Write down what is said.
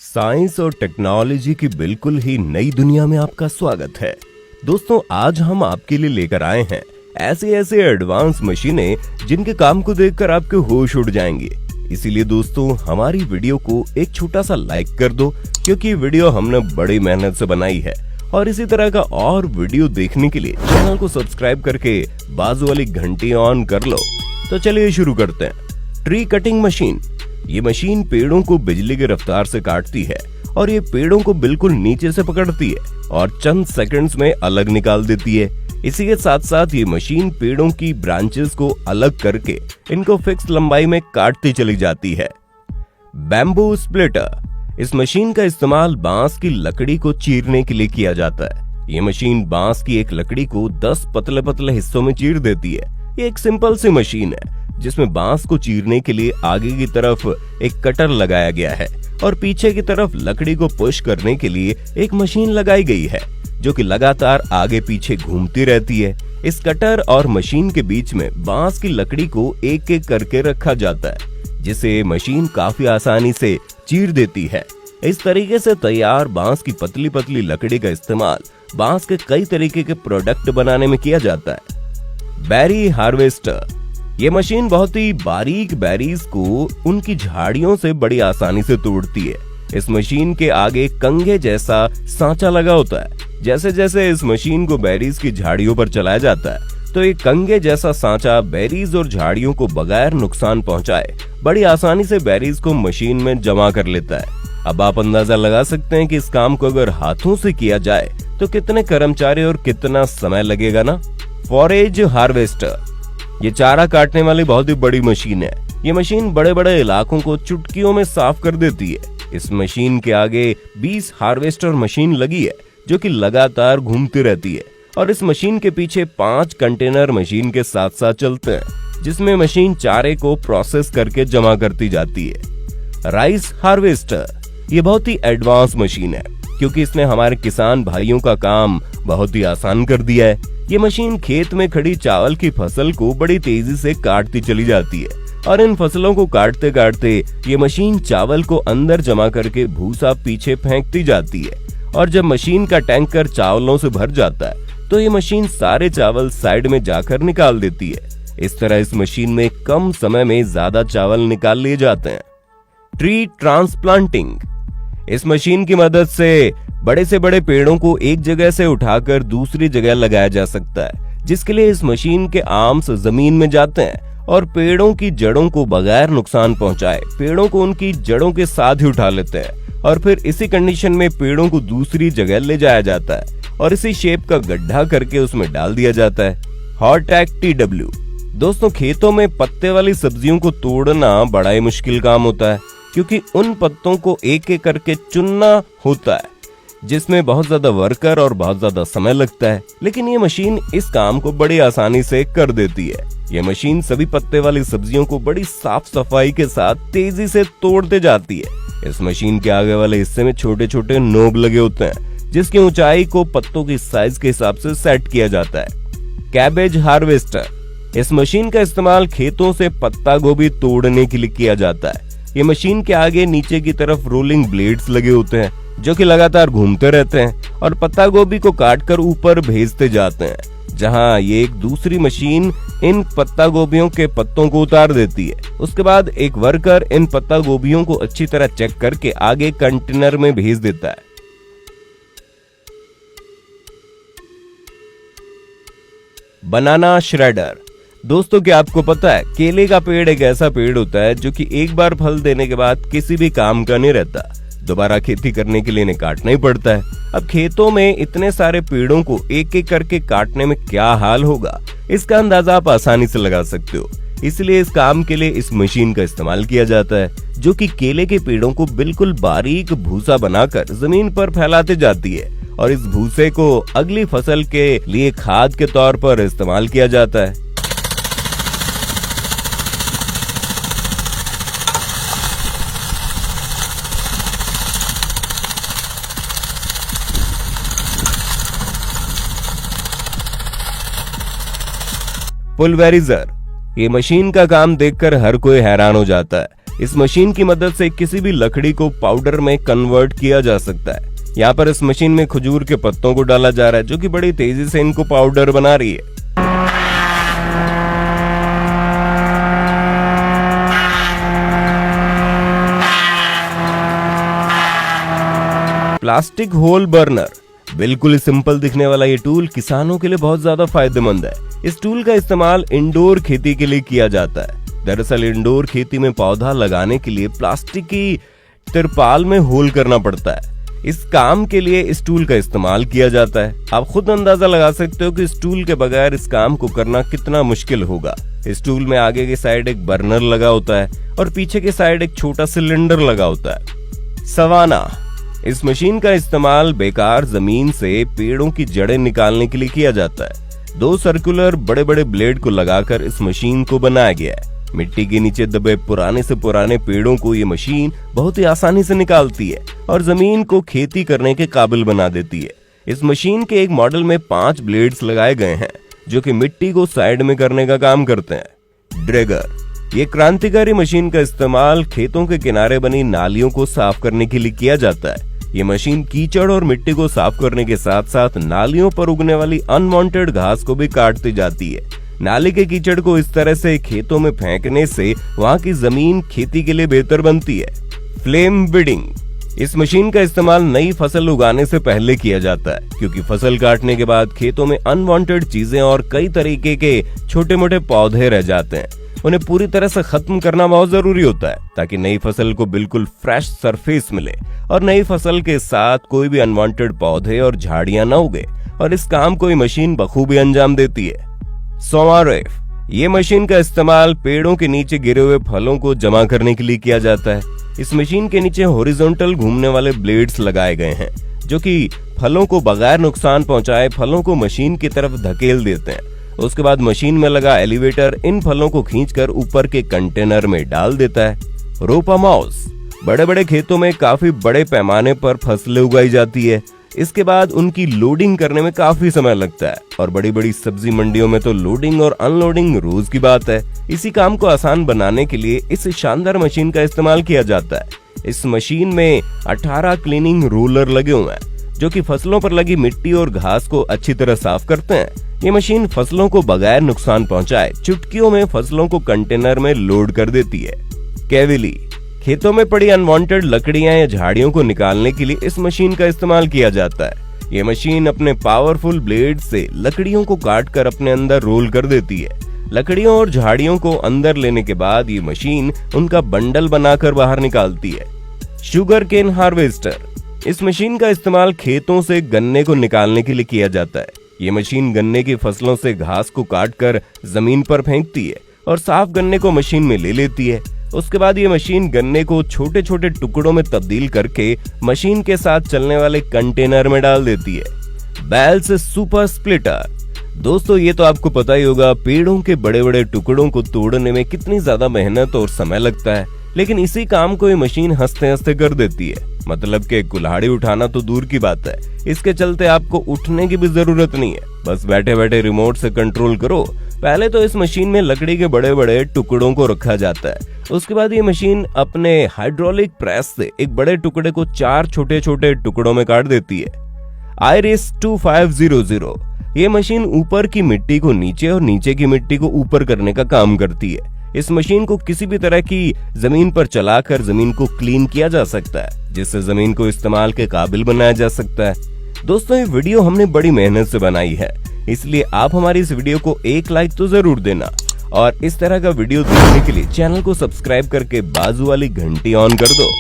Science और technology की बिल्कुल ही नई दुनिया में आपका स्वागत है। दोस्तों, आज हम आपके लिए लेकर आए हैं ऐसे एडवांस मशीनें जिनके काम को देखकर आपके होश उड़ जाएंगे। इसीलिए दोस्तों, हमारी वीडियो को एक छोटा सा लाइक कर दो, क्योंकि वीडियो हमने बड़ी मेहनत से बनाई है। और इसी तरह का और वीडियो देखने के लिए चैनल को सब्सक्राइब करके बाजू वाली घंटी ऑन कर लो। तो चलिए शुरू करते हैं। Tree cutting machine. ये मशीन पेड़ों को बिजली की रफ्तार से काटती है और ये पेड़ों को बिल्कुल नीचे से पकड़ती है और चंद सेकंड्स में अलग निकाल देती है। इसी के साथ साथ ये मशीन पेड़ों की ब्रांचेस को अलग करके इनको फिक्स लंबाई में काटती चली जाती है। Bamboo splitter. इस मशीन का इस्तेमाल बांस की लकड़ी को चीरने के लिए किया जाता है। ये मशीन बांस की एक लकड़ी को 10 पतले पतले हिस्सों में चीर देती है। ये एक सिंपल सी मशीन है जिसमें बांस को चीरने के लिए आगे की तरफ एक कटर लगाया गया है और पीछे की तरफ लकड़ी को पुश करने के लिए एक मशीन लगाई गई है जो कि लगातार आगे पीछे घूमती रहती है। इस कटर और मशीन के बीच में बांस की लकड़ी को एक एक करके रखा जाता है, जिसे मशीन काफी आसानी से चीर देती है। इस तरीके से तैयार बांस की पतली पतली लकड़ी का इस्तेमाल बांस के कई तरीके के प्रोडक्ट बनाने में किया जाता है। Berry harvester. ये मशीन बहुत ही बारीक बेरीज को उनकी झाड़ियों से बड़ी आसानी से तोड़ती है। इस मशीन के आगे कंघे जैसा सांचा लगा होता है। जैसे जैसे इस मशीन को बेरीज की झाड़ियों पर चलाया जाता है तो एक कंघे जैसा सांचा बेरीज और झाड़ियों को बगैर नुकसान पहुंचाए बड़ी आसानी से बेरीज को मशीन में जमा कर लेता है। अब आप अंदाजा लगा सकते हैं कि इस काम को अगर हाथों से किया जाए तो कितने कर्मचारी और कितना समय लगेगा ना। Forage harvester. ये चारा काटने वाली बहुत ही बड़ी मशीन है। ये मशीन बड़े बड़े इलाकों को चुटकियों में साफ कर देती है। इस मशीन के आगे 20 हार्वेस्टर मशीन लगी है जो कि लगातार घूमती रहती है और इस मशीन के पीछे 5 कंटेनर मशीन के साथ साथ चलते हैं, जिसमें मशीन चारे को प्रोसेस करके जमा करती जाती है। Rice harvester. ये बहुत ही एडवांस मशीन है क्योंकि इसने हमारे किसान भाइयों का काम बहुत ही आसान कर दिया है। ये मशीन खेत में खड़ी चावल की फसल को बड़ी तेजी से काटती चली जाती है और इन फसलों को काटते काटते ये मशीन चावल को अंदर जमा करके भूसा पीछे फेंकती जाती है और जब मशीन का टैंकर चावलों से भर जाता है तो ये मशीन सारे चावल साइड में जाकर निकाल देती है। इस तरह इस मशीन में कम समय में ज्यादा चावल निकाल लिए जाते हैं। Tree transplanting. इस मशीन की मदद से बड़े पेड़ों को एक जगह से उठाकर दूसरी जगह लगाया जा सकता है, जिसके लिए इस मशीन के आर्म्स जमीन में जाते हैं और पेड़ों की जड़ों को बगैर नुकसान पहुंचाए पेड़ों को उनकी जड़ों के साथ ही उठा लेते हैं और फिर इसी कंडीशन में पेड़ों को दूसरी जगह ले जाया जाता है और इसी शेप का गड्ढा करके उसमें डाल दिया जाता है। हॉर्टैक TW। दोस्तों, खेतों में पत्ते वाली सब्जियों को तोड़ना बड़ा ही मुश्किल काम होता है क्योंकि उन पत्तों को एक एक करके चुनना होता है, जिसमें बहुत ज्यादा वर्कर और बहुत ज्यादा समय लगता है। लेकिन ये मशीन इस काम को बड़ी आसानी से कर देती है। ये मशीन सभी पत्ते वाली सब्जियों को बड़ी साफ सफाई के साथ तेजी से तोड़ते जाती है। इस मशीन के आगे वाले हिस्से में छोटे छोटे नोब लगे होते हैं, जिसकी ऊंचाई को पत्तों की साइज के हिसाब से सेट किया जाता है। Cabbage harvester. इस मशीन का इस्तेमाल खेतों से पत्ता गोभी तोड़ने के लिए किया जाता है। ये मशीन के आगे नीचे की तरफ रोलिंग ब्लेड्स लगे होते हैं जो कि लगातार घूमते रहते हैं और पत्ता गोभी को काटकर ऊपर भेजते जाते हैं, जहां ये एक दूसरी मशीन इन पत्ता गोभियों के पत्तों को उतार देती है। उसके बाद एक वर्कर इन पत्ता गोभियों को अच्छी तरह चेक करके आगे कंटेनर में भेज देता है। बनाना श्रेडर। दोस्तों, क्या आपको पता है केले का पेड़ एक ऐसा पेड़ होता है जो कि एक बार फल देने के बाद किसी भी काम का नहीं रहता, दोबारा खेती करने के लिए इन्हें काटना ही पड़ता है। अब खेतों में इतने सारे पेड़ों को एक एक करके काटने में क्या हाल होगा, इसका अंदाजा आप आसानी से लगा सकते हो। इसलिए इस काम के लिए इस मशीन का इस्तेमाल किया जाता है जो कि केले के पेड़ों को बिल्कुल बारीक भूसा बनाकर जमीन पर फैलाते जाती है और इस भूसे को अगली फसल के लिए खाद के तौर पर इस्तेमाल किया जाता है। पुलवेराइजर। ये मशीन का काम देखकर हर कोई हैरान हो जाता है। इस मशीन की मदद से किसी भी लकड़ी को पाउडर में कन्वर्ट किया जा सकता है। यहाँ पर इस मशीन में खजूर के पत्तों को डाला जा रहा है, जो कि बड़ी तेजी से इनको पाउडर बना रही है। प्लास्टिक होल बर्नर, बिल्कुल सिंपल दिखने वाला ये टूल किसानों के लिए बहुत ज्यादा फायदेमंद है। इस टूल का इस्तेमाल इंडोर खेती के लिए किया जाता है। दरअसल इंडोर खेती में पौधा लगाने के लिए प्लास्टिक की तिरपाल में होल करना पड़ता है। इस काम के लिए इस टूल का इस्तेमाल किया जाता है। आप खुद अंदाजा लगा सकते हो कि इस टूल के बगैर इस काम को करना कितना मुश्किल होगा। इस टूल में आगे की साइड एक बर्नर लगा होता है और पीछे की साइड एक छोटा सिलेंडर लगा होता है। सवाना, इस मशीन का इस्तेमाल बेकार जमीन से पेड़ों की जड़ें निकालने के लिए किया जाता है। 2 सर्कुलर बड़े बड़े ब्लेड को लगाकर इस मशीन को बनाया गया है। मिट्टी के नीचे दबे पुराने से पुराने पेड़ों को ये मशीन बहुत ही आसानी से निकालती है और जमीन को खेती करने के काबिल बना देती है। इस मशीन के एक मॉडल में 5 ब्लेड्स लगाए गए हैं, जो कि मिट्टी को साइड में करने का काम करते हैं। ड्रैगर, ये क्रांतिकारी मशीन का इस्तेमाल खेतों के किनारे बनी नालियों को साफ करने के लिए किया जाता है। ये मशीन कीचड़ और मिट्टी को साफ करने के साथ साथ नालियों पर उगने वाली अनवांटेड घास को भी काटती जाती है। नाली के कीचड़ को इस तरह से खेतों में फेंकने से वहां की जमीन खेती के लिए बेहतर बनती है। फ्लेम बीडिंग, इस मशीन का इस्तेमाल नई फसल उगाने से पहले किया जाता है, क्योंकि फसल काटने के बाद खेतों में अनवांटेड चीजें और कई तरीके के छोटे मोटे पौधे रह जाते हैं। उन्हें पूरी तरह से खत्म करना बहुत जरूरी होता है, ताकि नई फसल को बिल्कुल फ्रेश सरफेस मिले और नई फसल के साथ कोई भी अनवांटेड पौधे और झाड़ियां न उगे, और इस काम को ये मशीन बखूबी अंजाम देती है। सोमारेफ, ये मशीन का इस्तेमाल पेड़ों के नीचे गिरे हुए फलों को जमा करने के लिए किया जाता है। इस मशीन के नीचे हॉरिजॉन्टल घूमने वाले ब्लेड्स लगाए गए हैं, जो कि फलों को बगैर नुकसान पहुंचाए फलों को मशीन की तरफ धकेल देते हैं। उसके बाद मशीन में लगा एलिवेटर इन फलों को खींचकर ऊपर के कंटेनर में डाल देता है। रोपा माउस, बड़े बड़े खेतों में काफी बड़े पैमाने पर फसलें उगाई जाती है। इसके बाद उनकी लोडिंग करने में काफी समय लगता है, और बड़ी बड़ी सब्जी मंडियों में तो लोडिंग और अनलोडिंग रोज की बात है। इसी काम को आसान बनाने के लिए इस शानदार मशीन का इस्तेमाल किया जाता है। इस मशीन में 18 क्लीनिंग रोलर लगे हुए हैं, जो कि फसलों पर लगी मिट्टी और घास को अच्छी तरह साफ करते हैं। ये मशीन फसलों को बगैर नुकसान पहुंचाए चुटकियों में फसलों को कंटेनर में लोड कर देती है। कैविली, खेतों में पड़ी अनवांटेड लकड़ियां या झाड़ियों को निकालने के लिए इस मशीन का इस्तेमाल किया जाता है। ये मशीन अपने पावरफुल ब्लेड से लकड़ियों को काटकर अपने अंदर रोल कर देती है। लकड़ियों और झाड़ियों को अंदर लेने के बाद ये मशीन उनका बंडल बनाकर बाहर निकालती है। शुगर केन हार्वेस्टर, इस मशीन का इस्तेमाल खेतों से गन्ने को निकालने के लिए किया जाता है। ये मशीन गन्ने की फसलों से घास को काटकर जमीन पर फेंकती है और साफ गन्ने को मशीन में ले लेती है। उसके बाद ये मशीन गन्ने को छोटे छोटे टुकड़ों में तब्दील करके मशीन के साथ चलने वाले कंटेनर में डाल देती है। बेल्स सुपर स्प्लिटर, दोस्तों ये तो आपको पता ही होगा, पेड़ों के बड़े बड़े टुकड़ों को तोड़ने में कितनी ज्यादा मेहनत और समय लगता है, लेकिन इसी काम को ये मशीन हंसते हंसते कर देती है। मतलब कि कुल्हाड़ी उठाना तो दूर की बात है, इसके चलते आपको उठने की भी जरूरत नहीं है, बस बैठे बैठे रिमोट से कंट्रोल करो। पहले तो इस मशीन में लकड़ी के बड़े बड़े टुकड़ों को रखा जाता है। उसके बाद ये मशीन अपने हाइड्रोलिक प्रेस से एक बड़े टुकड़े को 4 छोटे छोटे टुकड़ों में काट देती है। आयरिस 2500, ये मशीन ऊपर की मिट्टी को नीचे और नीचे की मिट्टी को ऊपर करने का काम करती है। इस मशीन को किसी भी तरह की जमीन पर चलाकर जमीन को क्लीन किया जा सकता है, जिससे जमीन को इस्तेमाल के काबिल बनाया जा सकता है। दोस्तों ये वीडियो हमने बड़ी मेहनत से बनाई है, इसलिए आप हमारी इस वीडियो को एक लाइक तो जरूर देना, और इस तरह का वीडियो देखने के लिए चैनल को सब्सक्राइब करके बाजू वाली घंटी ऑन कर दो।